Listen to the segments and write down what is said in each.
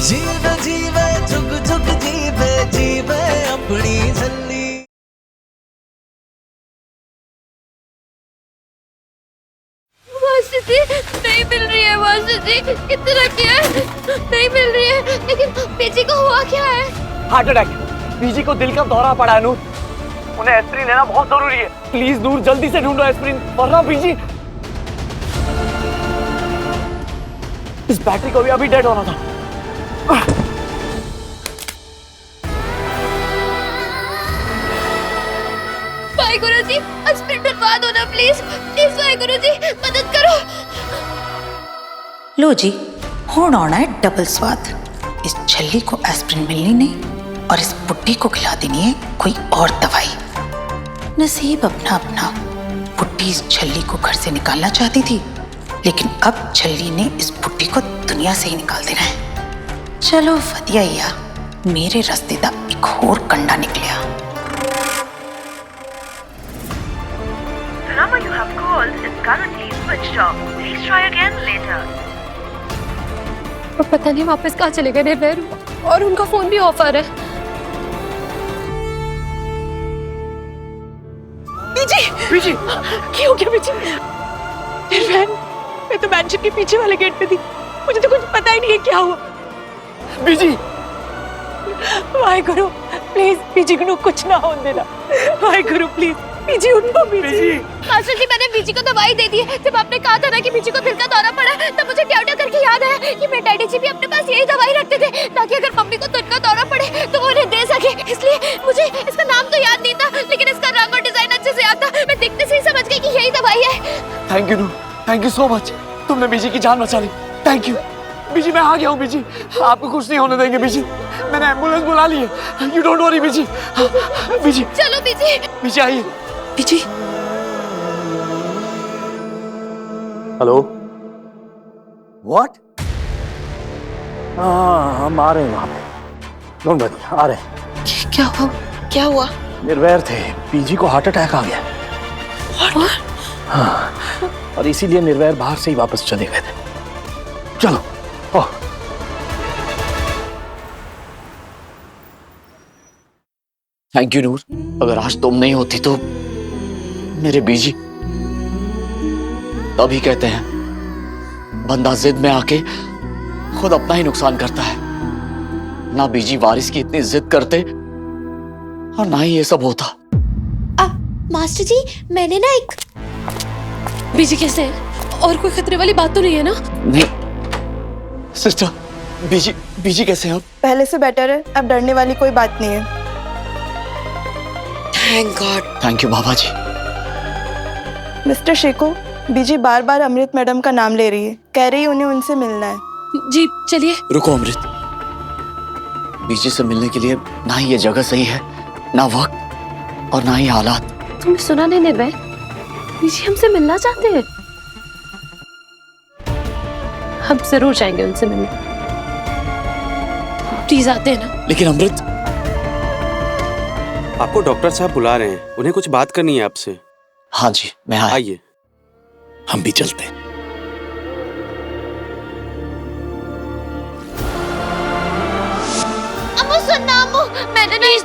जीवे जीवे झुक झुक जीवे जीवे अपनी झल्ली। मास्टर जी नहीं मिल रही है, मास्टर जी इतना क्या है, नहीं मिल रही है। लेकिन पीजी को हुआ क्या है? Heart attack. पीजी को दिल का दौरा पड़ा है नूर, उन्हें एस्प्रिन लेना बहुत जरूरी है। प्लीज नूर जल्दी से ढूंढो एस्प्रिन, वरना पीजी इस बैटरी को भी अभी डेड होना था। भाई गुरुजी एस्प्रिन डलवा दो ना प्लीज, प्लीज भाई गुरुजी मदद करो। लो जी, होड़ आना है डबल स्वाद। इस छल्ली को एस्प्रिन मिलनी नहीं और इस बुड्ढी को खिला देनी है कोई और दवाई। नसीब अपना अपना। बुड्ढी इस छल्ली को घर से निकालना चाहती थी, लेकिन अब छल्ली ने इस बुड्ढी को दुनिया से ही निकाल देना है। चलो वधिया, मेरे रास्ते दा एक होर कंडा निकलिया। The number you have called is currently switched off. Please try again later. और पता नहीं वापस कहाँ चले गए निर्भय, और उनका फोन भी ऑफ आ रहा है। पीजी क्या हो गया पीछे? निर्भय, मैं तो मैंशन के पीछे वाले गेट पे थी, मुझे तो कुछ पता ही नहीं है क्या हुआ। पीजी वाहेगुरु प्लीज पीजी को कुछ ना होने देना। वाहेगुरु प्लीज पीजी उनको पीजी। मास्टर जी मैंने बीजी को दवाई दे दी है। जब आपने कहा था ना कि बीजी को दिल का दौरा पड़ा, तब मुझे ट्याउट्या करके याद आया कि मेरे डैडी जी भी अपने पास यही दवाई रखते थे, ताकि अगर मम्मी को दिल का दौरा पड़े तो वो उन्हें दे सके। इसलिए मुझे इसका नाम तो याद नहीं था, लेकिन इसका रंग और डिजाइन अच्छे से याद था। मैं देखते से ही समझ गई कि यही दवाई है। Thank you Noor, thank you so much. तुमने बीजी की जान बचा ली, थैंक यू। बीजी मैं आ गया हूँ बीजी, आपको कुछ नहीं होने देंगे बीजी। मैंने एम्बुलेंस बुला ली है, यू डोंट वरी बीजी। बीजी चलो बीजी। बीजी आइए। PG hello, what? हाँ हम आ रहे हैं वहां पे, डोंट वरी, आ रहे हैं। क्या हुआ? क्या हुआ? निर्वैर थे, पीजी को हार्ट अटैक आ गया। हाँ, और इसीलिए निर्वैर बाहर से ही वापस चले गए थे। चलो। ओह थैंक यू नूर, अगर आज तुम नहीं होती तो मेरे बीजी। तभी कहते हैं बंदा जिद में आके खुद अपना ही नुकसान करता है। ना बीजी वारिस की इतनी जिद करते और ना ही ये सब होता। मास्टर जी मैंने ना एक। बीजी कैसे है? और कोई खतरे वाली बात तो नहीं है ना? नहीं सिस्टर, बीजी कैसे हैं? पहले से बेटर है, अब डरने वाली कोई बात नहीं है। Thank God. थैंक यू बाबा जी। मिस्टर शेको, बीजी बार बार अमृत मैडम का नाम ले रही है, कह रही है उन्हें उनसे मिलना है। जी चलिए। रुको अमृत, बीजी से मिलने के लिए ना ही ये जगह सही है, ना वक्त और ना ही हालात। तुमने सुना नहीं निर्भय, बीजी हमसे मिलना चाहते हैं। हम जरूर जाएंगे उनसे मिलने, प्लीज आते हैं ना। लेकिन अमृत, आपको डॉक्टर साहब बुला रहे हैं, उन्हें कुछ बात करनी है आपसे। हाँ जी मैं आइए। हम भी चलते हैं। अम्मू सुनना, अम्मू मैंने नहीं।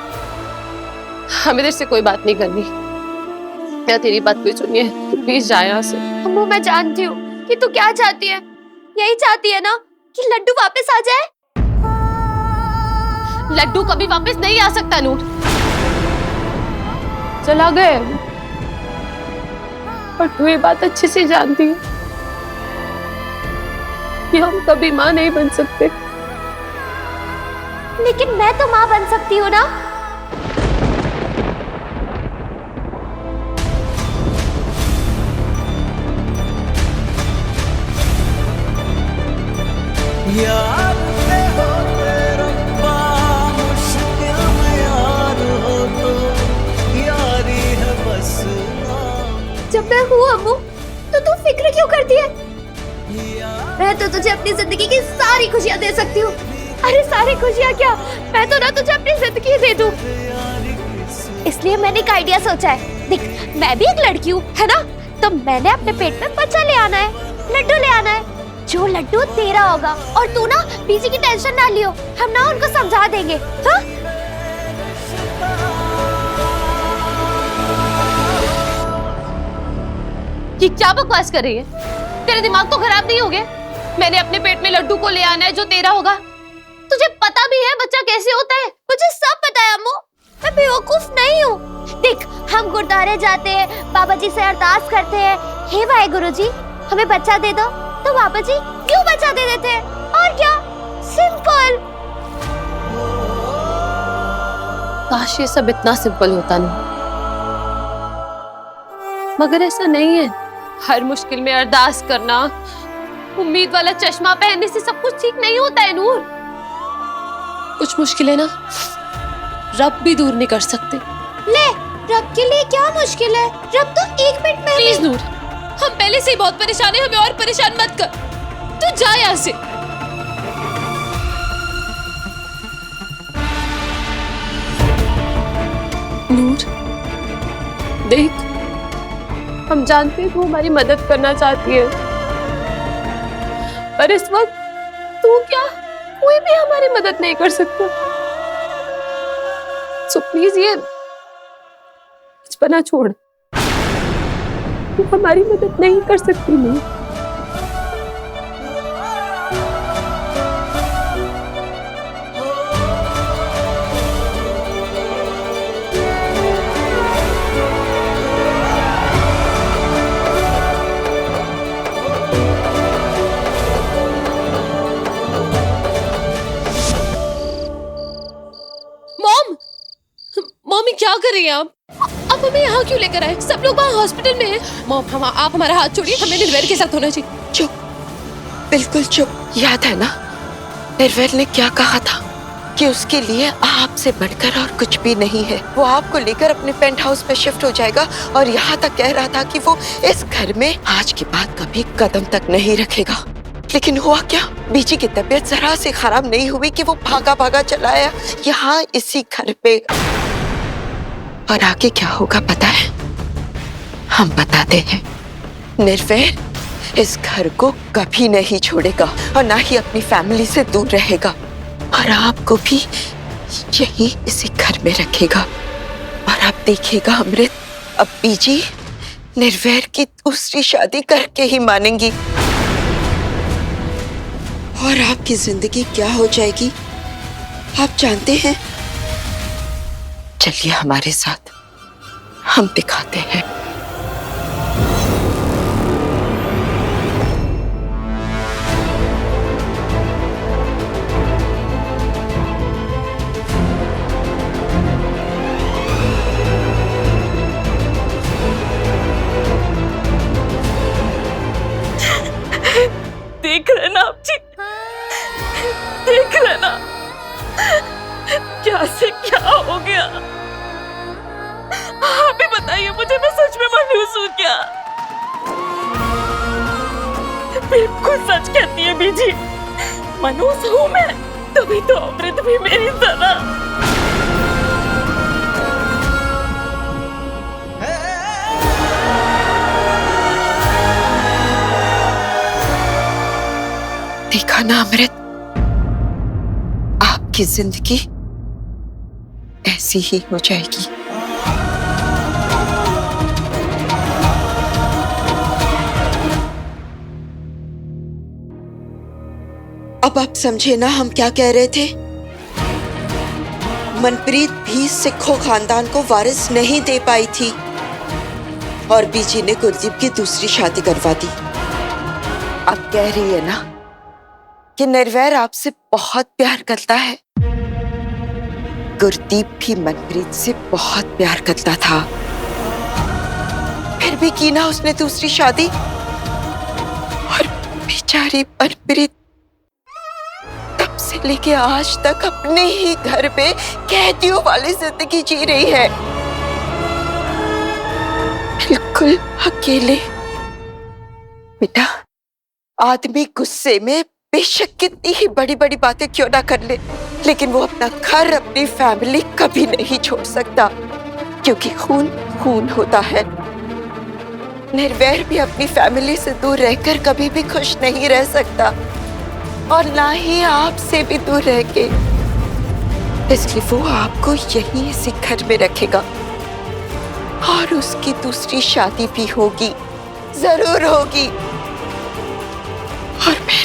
हमें इधर से कोई बात नहीं करनी, क्या तेरी बात कोई सुनिए, तू प्लीज जा यहाँ से। अम्मू मैं जानती हूँ कि तू क्या चाहती है, यही चाहती है ना कि लड्डू वापस आ जाए। लड्डू कभी वापस नहीं आ सकता नूर, चला गए। और तू ये बात अच्छे से जानती है कि हम कभी माँ नहीं बन सकते। लेकिन मैं तो माँ बन सकती हूँ ना। यार होते रब्बा मुश्किल में यार हो तो यारी है बस। जब मैं हूँ अम्मू तो तू फिक्र क्यों करती है? मैं तो तुझे अपनी जिंदगी की सारी खुशियाँ दे सकती हूँ। अरे सारी खुशियाँ क्या, मैं तो ना तुझे अपनी जिंदगी दे दूँ। इसलिए मैंने एक आइडिया सोचा है। देख मैं भी एक लड़की हूँ है ना, तो मैंने अपने पेट में बच्चा ले आना है, लड्डू ले आना है। जो लड्डू तेरा होगा और तू ना बीजी की टेंशन ना लियो, हम ना उनको समझा देंगे। हाँ? ये क्या बकवास कर रही है? तेरे दिमाग तो खराब नहीं हो गया? मैंने अपने पेट में लड्डू को ले आना है जो तेरा होगा। तुझे पता भी है बच्चा कैसे होता है? मुझे सब पता है अम्मू, मैं बेवकूफ नहीं हूँ। देख, हम गुरुद्वारे जाते हैं, बाबा जी से अरदास करते हैं, हे वाहेगुरु जी हमें बच्चा दे दो, तो बाबा जी क्यों बच्चा दे देते हैं। और क्या, सिंपल। काश ये सब इतना सिंपल होता नहीं, मगर ऐसा नहीं है। हर मुश्किल में अरदास करना, उम्मीद वाला चश्मा पहनने से सब कुछ ठीक नहीं होता है नूर। कुछ मुश्किलें ना रब भी दूर नहीं कर सकते। ले, रब के लिए क्या मुश्किल है? रब तो 1 मिनट में। प्लीज नूर, हम पहले से ही बहुत परेशान हैं, हमें और परेशान मत कर। तू जा यहाँ से। नूर देख, हम जानते हैं तू हमारी मदद करना चाहती है, पर इस वक्त तू क्या, कोई भी हमारी मदद नहीं कर सकता। सो प्लीज ये बचपना छोड़, तू हमारी मदद नहीं कर सकती। नहीं, मम्मी क्या कर रही हैं आप हमें यहाँ क्यों लेकर आए? सब लोग वहाँ हॉस्पिटल में हैं। मॉम, आप हमारा हाथ छोड़िए, हमें निर्वैर के साथ होना चाहिए। चुप, बिल्कुल चुप। याद है ना निर्वैर ने क्या कहा था कि उसके लिए आपसे बढ़कर और कुछ भी नहीं है। वो आपको लेकर अपने पेंट हाउस में शिफ्ट हो जाएगा और यहाँ तक कह रहा था कि वो इस घर में आज के बाद कभी कदम तक नहीं रखेगा। लेकिन हुआ क्या? बीजी की तबीयत जरा से खराब नहीं हुई कि वो भागा भागा चला आया यहाँ इसी घर पे। और आगे क्या होगा पता है? हम बताते हैं। निर्वैर इस घर को कभी नहीं छोड़ेगा और ना ही अपनी फैमिली से दूर रहेगा, और आपको भी यही इसी घर में रखेगा। और आप देखिएगा अमृत, अब बीजी निर्वैर की दूसरी शादी करके ही मानेंगी और आपकी जिंदगी क्या हो जाएगी आप जानते हैं। चलिए हमारे साथ, हम दिखाते हैं। देख रहे ना आप जी, देख रहे ना क्या से क्या हो गया। आप ही बताइए मुझे, मैं सच में मनहूस हूँ क्या? बिल्कुल सच कहती है बीजी, मनहूस हूँ मैं, तभी तो अमृत भी मेरी तरह। देखा ना अमृत, आपकी जिंदगी ऐसी ही हो जाएगी। अब आप समझे ना हम क्या कह रहे थे? मनप्रीत भी सिखों खानदान को वारिस नहीं दे पाई थी और बीजी ने गुरदीप की दूसरी शादी करवा दी। आप कह रही है ना कि निर्वैर आपसे बहुत प्यार करता है। गुरदीप भी मनप्रीत से बहुत प्यार करता था, फिर भी की ना उसने दूसरी शादी, और बेचारी मनप्रीत तब से लेके आज तक अपने ही घर पे कैदियों वाली जिंदगी जी रही है, बिल्कुल अकेले। बेटा, आदमी गुस्से में बेशक कितनी ही बड़ी बड़ी बातें क्यों ना कर ले, लेकिन वो अपना घर, अपनी फैमिली कभी नहीं छोड़ सकता, क्योंकि खून खून होता है। निर्वैर भी अपनी फैमिली से दूर रहकर कभी भी खुश नहीं रह सकता, और ना ही आपसे भी दूर रह के। इसलिए वो आपको यहीं इसी घर में रखेगा, और उसकी दूसरी शादी भी होगी, जरूर होगी। और फिर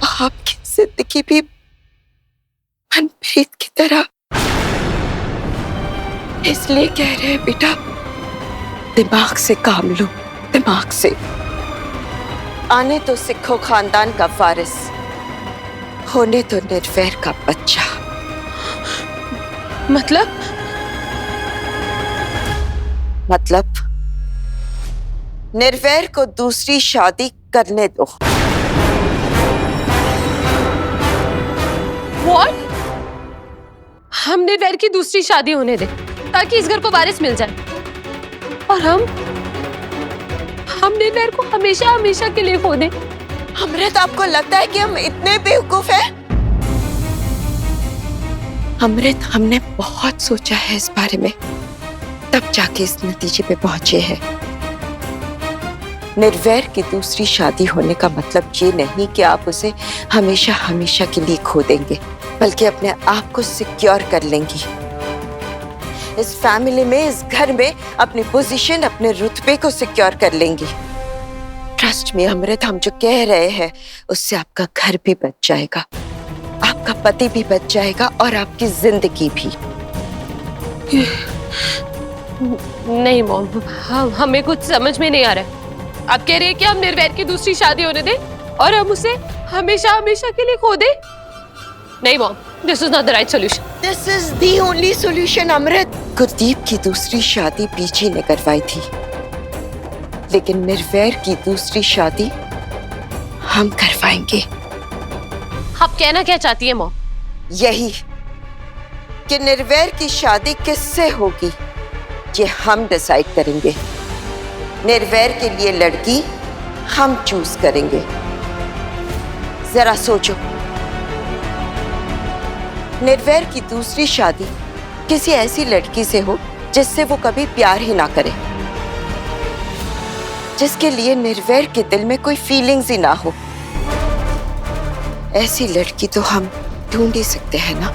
आपकी जिंदगी भी मनप्रीत की तरह। इसलिए कह रहे हैं बेटा, दिमाग से काम लो, दिमाग से। आने तो सिखो खानदान का वारिस, होने तो निर्वैर का बच्चा। मतलब निर्वैर को दूसरी शादी करने दो। What? हम निर्वैर की दूसरी शादी होने दे ताकि इस घर को वारिस मिल जाए, और हम निर्वैर को हमेशा हमेशा के लिए खो दें। अमृत, आपको लगता है कि हम इतने बेवकूफ हैं? अमृत, हमने बहुत सोचा है इस बारे में, तब जाके इस नतीजे पे पहुंचे हैं। निर्वैर की दूसरी शादी होने का मतलब ये नहीं कि आप उसे हमेशा हमेशा के लिए खो देंगे, बल्कि अपने आप को सिक्योर कर लेंगी। इस फैमिली में, इस घर में अपनी पोजीशन, अपने रुतबे को सिक्योर कर लेंगी। ट्रस्ट में अमृत, हम जो कह रहे हैं उससे आपका घर भी बच जाएगा, आपका पति भी बच जाएगा, और आपकी जिंदगी भी। नहीं मॉम, हमें कुछ समझ में नहीं आ रहा है। आप कह रहे हैं कि हम निर्वैर की दूसरी शादी होने दें और हम उसे हमेशा हमेशा के लिए खो दें? नहीं mom, this is not the right solution. This is the only solution Amrit. Gurdeep की दूसरी शादी बीजी ने करवाई थी, लेकिन निर्वैर की दूसरी शादी हम करवाएंगे। आप कहना क्या चाहती है मॉम? यही कि निर्वैर की शादी किससे होगी ये हम डिसाइड करेंगे। निर्वैर के लिए लड़की हम चूज करेंगे। जरा सोचो, निर्वैर की दूसरी शादी किसी ऐसी लड़की से हो जिससे वो कभी प्यार ही ना करे, जिसके लिए निर्वैर के दिल में कोई फीलिंग्स ही ना हो। ऐसी लड़की तो हम ढूंढ ही सकते हैं ना।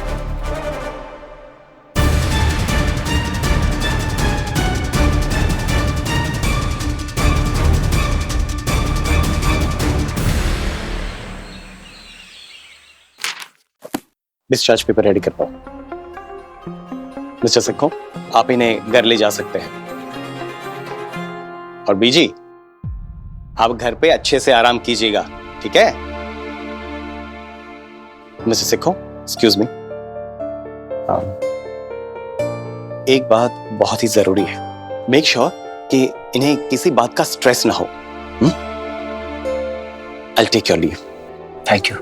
डिस्चार्ज पेपर रेडी कर पाओ। मिस्टर सिक्को, आप इन्हें घर ले जा सकते हैं। और बीजी, आप घर पे अच्छे से आराम कीजिएगा, ठीक है? मिस्टर सिक्को, एक्सक्यूज मी, एक बात बहुत ही जरूरी है। मेक श्योर कि इन्हें किसी बात का स्ट्रेस ना हो। I'll take your leave. Thank you.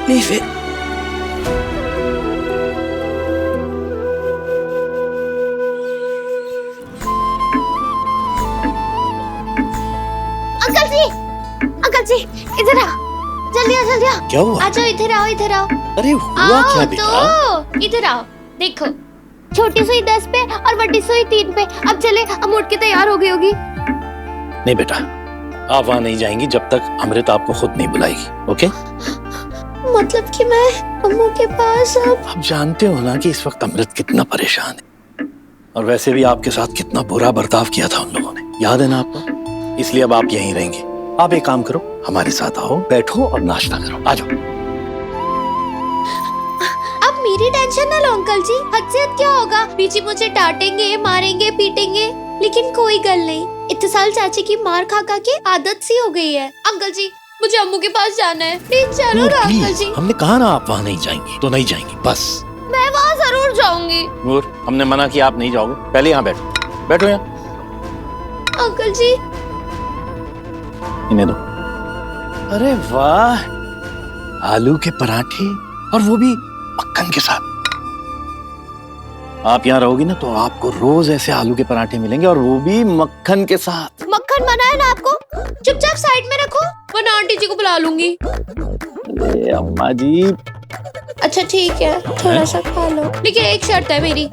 Leave it. Uncle ji इधर आओ, जल्दी आओ, जल्दी आओ। क्या हुआ? आ जाओ, इधर आओ, इधर आओ। अरे हुआ क्या बेटा? तो इधर आओ, देखो छोटी सुई 10 पे और बड़ी सुई 3 पे। अब चले, हम उठ के तैयार हो गई होगी। नहीं बेटा, आप वहां नहीं जाएंगी जब तक अमृत आपको खुद नहीं बुलाएगी, ओके? मतलब कि मैं अम्मू के पास अब। आप जानते हो ना कि इस वक्त अमृत कितना परेशान है, और वैसे भी आपके साथ कितना बुरा बर्ताव किया था उन लोगों ने, याद है ना आपको? इसलिए अब आप यहीं रहेंगे। आप एक काम करो, हमारे साथ आओ, बैठो और नाश्ता करो, आ जाओ। अब मेरी टेंशन ना लो अंकल जी, हद से हद क्या होगा? बीची मुझे डांटेंगे, मारेंगे, पीटेंगे, लेकिन कोई गल नहीं। इतने साल चाची की मार खा खा के आदत सी हो गई है। अंकल जी, मुझे अम्मू के पास जाना है, प्लीज चलो ना अंकल जी। हमने कहा ना आप वहाँ नहीं जाएंगी, तो नहीं जाएंगी, बस। मैं वहाँ जरूर जाऊंगी। नूर, हमने मना किया, आप नहीं जाओगे। पहले यहाँ बैठो, बैठो यहाँ। अंकल जी, इन्हें दो। अरे वाह, आलू के पराठे, और वो भी मक्खन के साथ। आप यहाँ रहोगी ना तो आपको रोज ऐसे आलू के पराठे मिलेंगे, और वो भी मक्खन के साथ। मक्खन बनाया ना आपको, चुपचाप साइड में रखो, वरना आंटी जी को बुला लूंगी। अरे अम्मा जी, अच्छा ठीक है, थोड़ा सा खा लो, लेकिन एक शर्त है मेरी,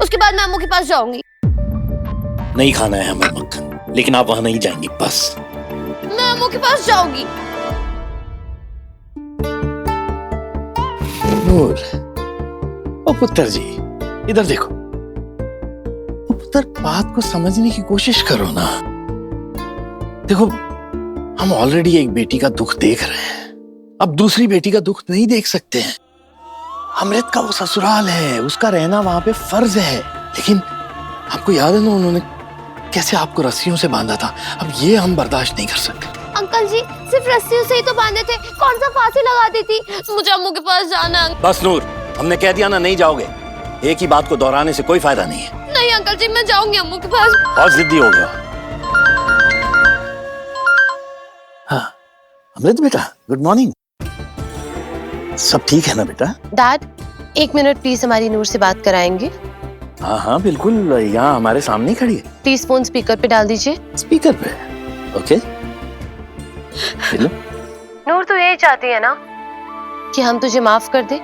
उसके बाद मैं अम्मू के पास जाऊंगी। नहीं खाना है हमें मक्खन, लेकिन आप वहां नहीं जाएंगी बस। मैं अम्मू के पास जाऊंगी। नूर, ओ पुत्र जी, इधर देखो। ओ पुत्र, बात को समझने की कोशिश करो ना। देखो, हम ऑलरेडी एक बेटी का दुख देख रहे हैं, अब दूसरी बेटी का दुख नहीं देख सकते हैं। अमृत का वो ससुराल है, उसका रहना वहां पे फर्ज है, लेकिन आपको याद है ना उन्होंने कैसे आपको रस्सियों से बांधा था। अब ये हम बर्दाश्त नहीं कर सकते। अंकल जी, सिर्फ रस्सियों से ही तो बांधे थे, कौन सा फांसी लगा दी थी। मुझे अम्मू के पास जाना। बस नूर, हमने कह दिया ना, नहीं जाओगे। एक ही बात को दोहराने से कोई फायदा नहीं है। नहीं अंकल जी, मैं जाऊंगी अम्मू के पास। बहुत जिद्दी हो गया। हाँ अमृत बेटा, गुड मॉर्निंग। सब ठीक है ना बेटा? डैड, 1 मिनट प्लीज हमारी नूर से बात कराएंगे? हाँ हाँ बिल्कुल, यहाँ हमारे सामने ही खड़ी है। प्लीज फोन स्पीकर पे डाल दीजिए। स्पीकर पे? ओके। हेलो नूर, तू यही चाहती है ना कि हम तुझे माफ कर दे?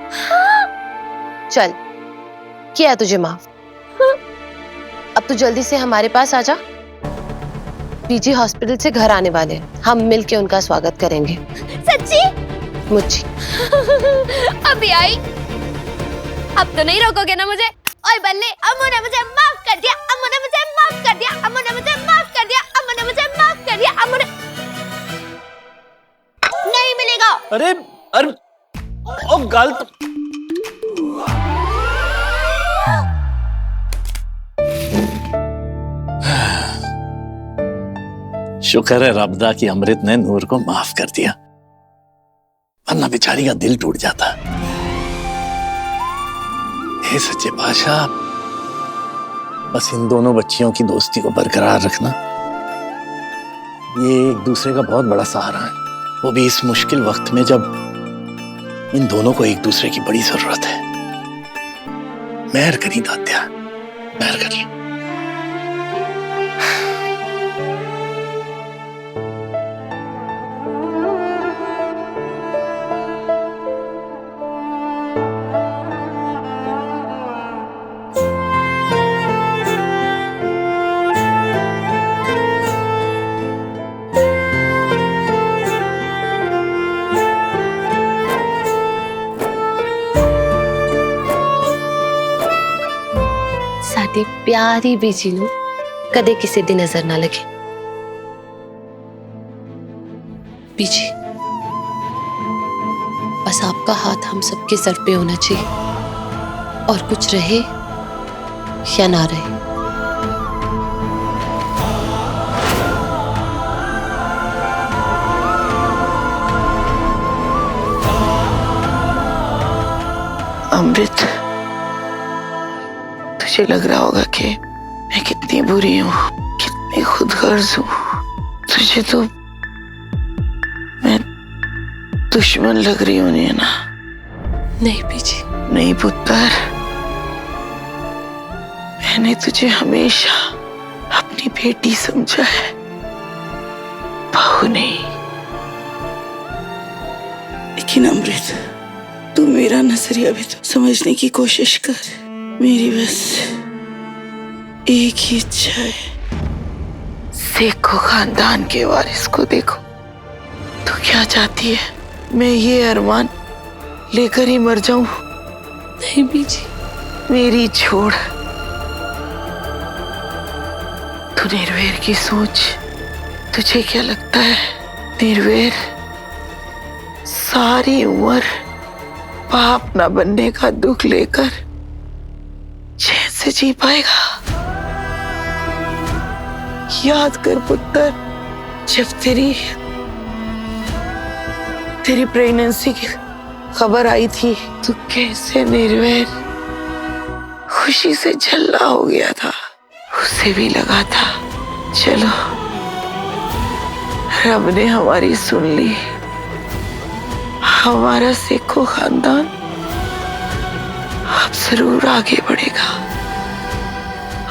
चल, किया तुझे माफ। अब तू जल्दी से हमारे पास आ जा। पीजी हॉस्पिटल से घर आने वाले हैं, हम मिलके उनका स्वागत करेंगे। सच्ची? मुझे अभी आई। अब तो नहीं रोकोगे ना मुझे? ओए बल्ले, अम्मू ने मुझे माफ कर दिया, अम्मू ने मुझे माफ कर दिया, अम्मू ने मुझे माफ कर दिया, अम्मू ने मुझे माफ कर दिया, अम्मू ने नहीं मिलेगा। अरे अरे ओ गलत। शुक्र है रब्दा कि अमृत ने नूर को माफ कर दिया, वरना बेचारी का दिल टूट जाता। हे सच्चे बादशाह, बस इन दोनों बच्चियों की दोस्ती को बरकरार रखना। ये एक दूसरे का बहुत बड़ा सहारा है, वो भी इस मुश्किल वक्त में जब इन दोनों को एक दूसरे की बड़ी जरूरत है। मेहर करी दात्या, मेहर करी। साडी प्यारी बीजी नू कदे किसी दी नजर ना लगे। बीजी, बस आपका हाथ हम सबके सर पे होना चाहिए, और कुछ रहे या ना रहे। अमृत, तुझे लग रहा होगा कि मैं कितनी बुरी हूँ, कितनी खुदगर्ज हूँ। तुझे तो मैं दुश्मन लग रही हूँ ना? नहीं बीजी, नहीं पुत्र, मैंने तुझे हमेशा अपनी बेटी समझा है, बहू नहीं। लेकिन अमृत, तू मेरा नजरिया भी तो समझने की कोशिश कर। मेरी बस एक ही इच्छा है, सेखो खानदान के वारिस को देखो। तू क्या चाहती है, मैं ये अरमान लेकर ही मर जाऊं? नहीं बीजी, मेरी छोड़। तू निर्वेर की सोच, तुझे क्या लगता है निर्वेर सारी उम्र बाप ना बनने का दुख लेकर चैन से जी पाएगा? याद कर पुत्र, जब तेरी प्रेगनेंसी की खबर आई थी, तू कैसे निर्वैर खुशी से झल्ला हो गया था। उसे भी लगा था चलो रब ने हमारी सुन ली, हमारा सेखो खानदान अब जरूर आगे बढ़ेगा,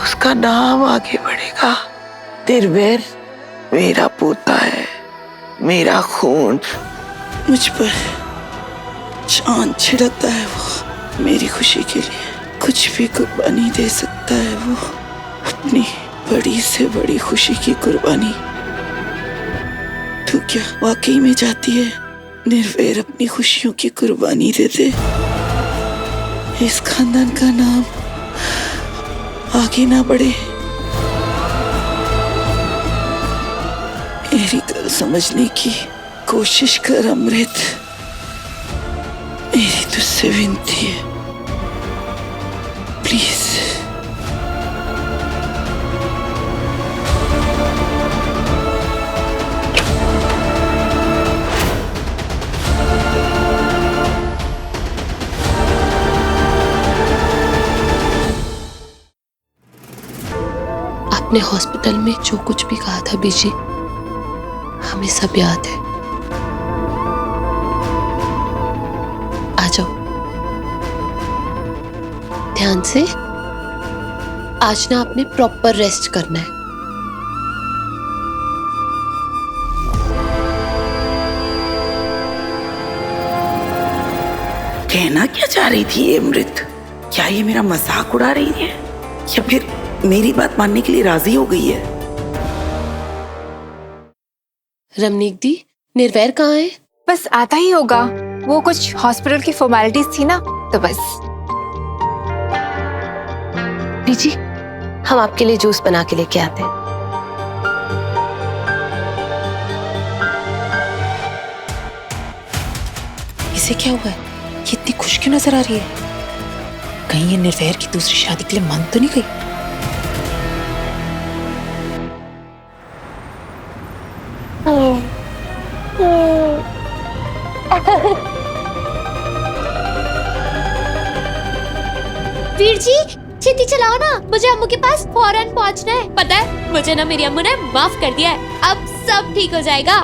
उसका नाम आगे बढ़ेगा। निर्वैर मेरा पोता है, मेरा खून, मुझ पर चांद छिड़कता है वो मेरी खुशी के लिए। कुछ भी कुर्बानी दे सकता है वो, अपनी बड़ी से बड़ी खुशी की कुर्बानी। तू क्या वाकई में चाहती है निर्वैर अपनी खुशियों की कुर्बानी दे दे? इस खानदान का नाम आगे ना बढ़े। मेरी गल समझने की कोशिश कर अमृत, मेरी तुझसे विनती है, प्लीज। आपने हॉस्पिटल में जो कुछ भी कहा था बीजी, हमें सब याद है। आ जाओ ध्यान से। आज ना आपने प्रॉपर रेस्ट करना है। कहना क्या चाह रही थी ये अमृत? क्या ये मेरा मजाक उड़ा रही है या फिर मेरी बात मानने के लिए राजी हो गई है? रमनीक दी, निर्वैर कहाँ है? बस आता ही होगा, वो कुछ हॉस्पिटल की फॉर्मेलिटीज थी ना, तो बस। बीजी, हम आपके लिए जूस बना के लेके आते हैं। इसे क्या हुआ है? ये इतनी खुश क्यों नजर आ रही है? कहीं ये निर्वैर की दूसरी शादी के लिए मान तो नहीं गई? वीर जी छेती चलाओ ना, मुझे अम्मू के पास फौरन पहुंचना है। पता है मुझे ना मेरी अम्मू ने माफ कर दिया है, अब सब ठीक हो जाएगा।